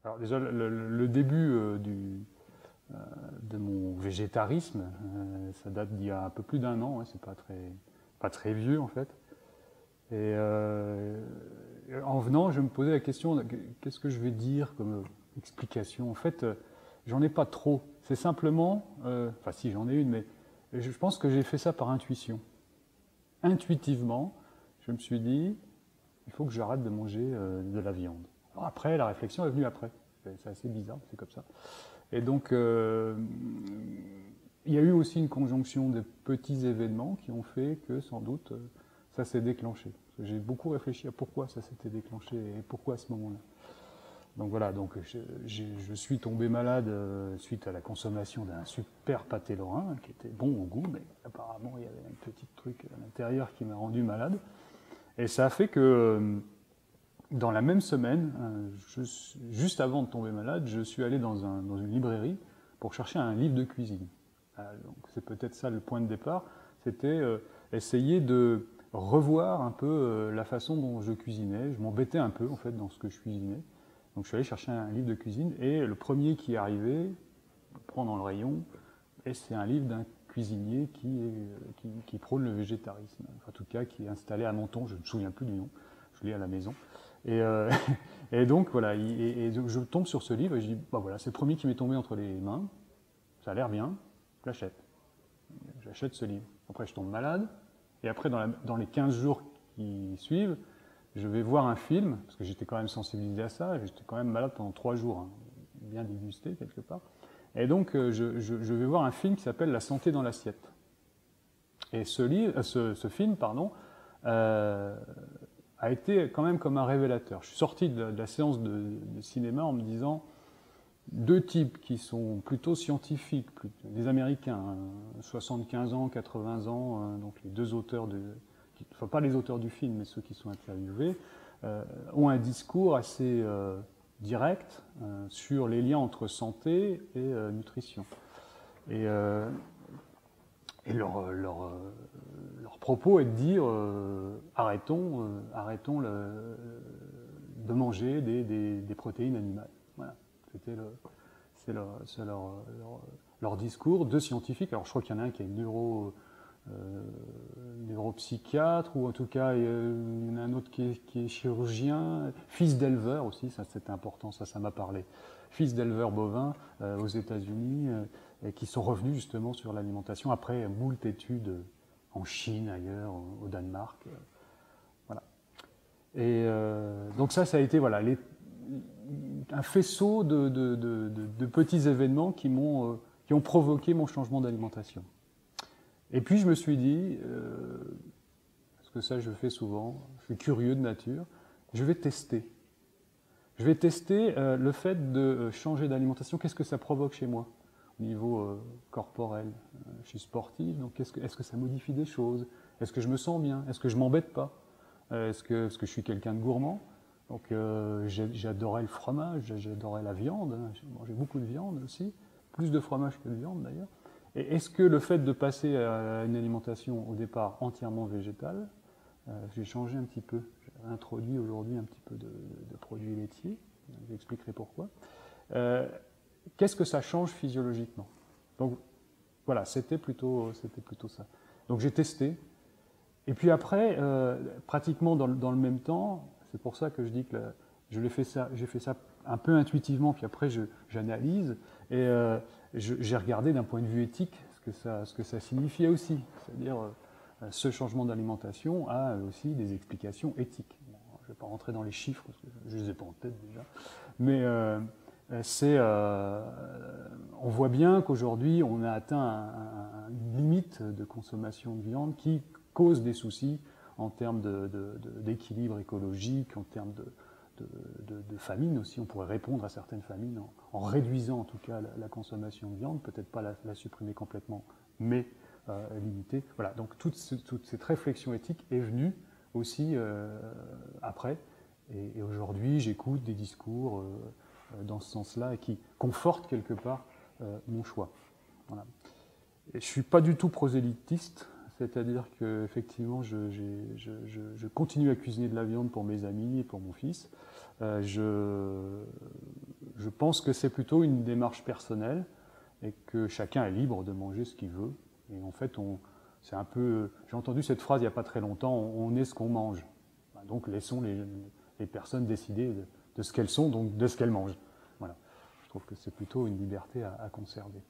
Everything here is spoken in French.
Alors déjà, le début de mon végétarisme, ça date d'il y a un peu plus d'un an, hein, c'est pas très vieux en fait. Et en venant, je me posais la question, qu'est-ce que je vais dire comme explication? En fait, j'en ai pas trop. C'est simplement, enfin si j'en ai une, mais je pense que j'ai fait ça par intuition. Intuitivement, je me suis dit, il faut que j'arrête de manger de la viande. Alors après, la réflexion est venue après. C'est assez bizarre, c'est comme ça. Et donc, il y a eu aussi une conjonction de petits événements qui ont fait que sans doute ça s'est déclenché. J'ai beaucoup réfléchi à pourquoi ça s'était déclenché et pourquoi à ce moment-là. Donc voilà, donc je suis tombé malade suite à la consommation d'un super pâté lorrain qui était bon au goût, mais apparemment il y avait un petit truc à l'intérieur qui m'a rendu malade. Et ça a fait que dans la même semaine, juste avant de tomber malade, je suis allé dans une librairie pour chercher un livre de cuisine. Donc c'est peut-être ça le point de départ, c'était essayer de revoir un peu la façon dont je cuisinais. Je m'embêtais un peu en fait dans ce que je cuisinais. Donc je suis allé chercher un livre de cuisine et le premier qui est arrivé, je le prends dans le rayon, et c'est un livre d'un cuisinier qui prône le végétarisme. Enfin, en tout cas, qui est installé à Menton, je ne me souviens plus du nom, je l'ai à la maison. Et, et donc voilà, et je tombe sur ce livre et je dis, bah voilà, c'est le premier qui m'est tombé entre les mains, ça a l'air bien, je l'achète. J'achète ce livre. Après, je tombe malade, et après, dans les 15 jours qui suivent, je vais voir un film, parce que j'étais quand même sensibilisé à ça, j'étais quand même malade pendant 3 jours, hein, bien dégusté quelque part. Et donc, je vais voir un film qui s'appelle La santé dans l'assiette. Et ce film, pardon, euh, a été quand même comme un révélateur. Je suis sorti de la séance de cinéma en me disant, deux types qui sont plutôt scientifiques, des Américains, 75 ans, 80 ans, donc les deux auteurs enfin pas les auteurs du film, mais ceux qui sont interviewés, ont un discours assez direct sur les liens entre santé et nutrition. Et, et leur propos est de dire arrêtons de manger des protéines animales. Voilà. C'est leur discours de scientifiques. Alors je crois qu'il y en a un qui est neuropsychiatre, ou en tout cas il y en a un autre qui est chirurgien, fils d'éleveur aussi, ça c'était important, ça m'a parlé. Fils d'éleveur bovin aux États-Unis, et qui sont revenus justement sur l'alimentation après moult études en Chine, ailleurs, au Danemark. Voilà. Et donc ça a été voilà, un faisceau de petits événements qui ont provoqué mon changement d'alimentation. Et puis je me suis dit, parce que ça je fais souvent, je suis curieux de nature, je vais tester. Je vais tester le fait de changer d'alimentation, qu'est-ce que ça provoque chez moi au niveau corporel. Je suis sportif, donc est-ce que ça modifie des choses? Est-ce que je me sens bien? Est-ce que je m'embête pas? Est-ce que je suis quelqu'un de gourmand? Donc j'adorais le fromage, j'adorais la viande, hein. J'ai mangé beaucoup de viande aussi, plus de fromage que de viande d'ailleurs. Et est-ce que le fait de passer à une alimentation au départ entièrement végétale, j'ai changé un petit peu, j'ai introduit aujourd'hui un petit peu de produits laitiers, j'expliquerai pourquoi. Qu'est-ce que ça change physiologiquement? Donc voilà, c'était plutôt ça. Donc j'ai testé, et puis après, pratiquement dans le même temps, c'est pour ça que je dis que j'ai fait ça un peu intuitivement, puis après j'analyse, et j'ai regardé d'un point de vue éthique ce que ça signifiait aussi. C'est-à-dire, ce changement d'alimentation a aussi des explications éthiques. Bon, je ne vais pas rentrer dans les chiffres, parce que je ne les ai pas en tête déjà, mais on voit bien qu'aujourd'hui, on a atteint une limite de consommation de viande qui cause des soucis en termes d'équilibre écologique, en termes de famine aussi. On pourrait répondre à certaines famines en réduisant en tout cas la consommation de viande, peut-être pas la supprimer complètement, mais limiter. Voilà, donc toute cette réflexion éthique est venue aussi après. Et aujourd'hui, j'écoute des discours dans ce sens-là et qui confortent quelque part mon choix. Voilà. Et je ne suis pas du tout prosélytiste, c'est-à-dire qu'effectivement, je continue à cuisiner de la viande pour mes amis et pour mon fils. Je je pense que c'est plutôt une démarche personnelle et que chacun est libre de manger ce qu'il veut. Et en fait, c'est un peu. J'ai entendu cette phrase il n'y a pas très longtemps, on est ce qu'on mange. Donc laissons les personnes décider de ce qu'elles sont, donc de ce qu'elles mangent. Voilà. Je trouve que c'est plutôt une liberté à conserver.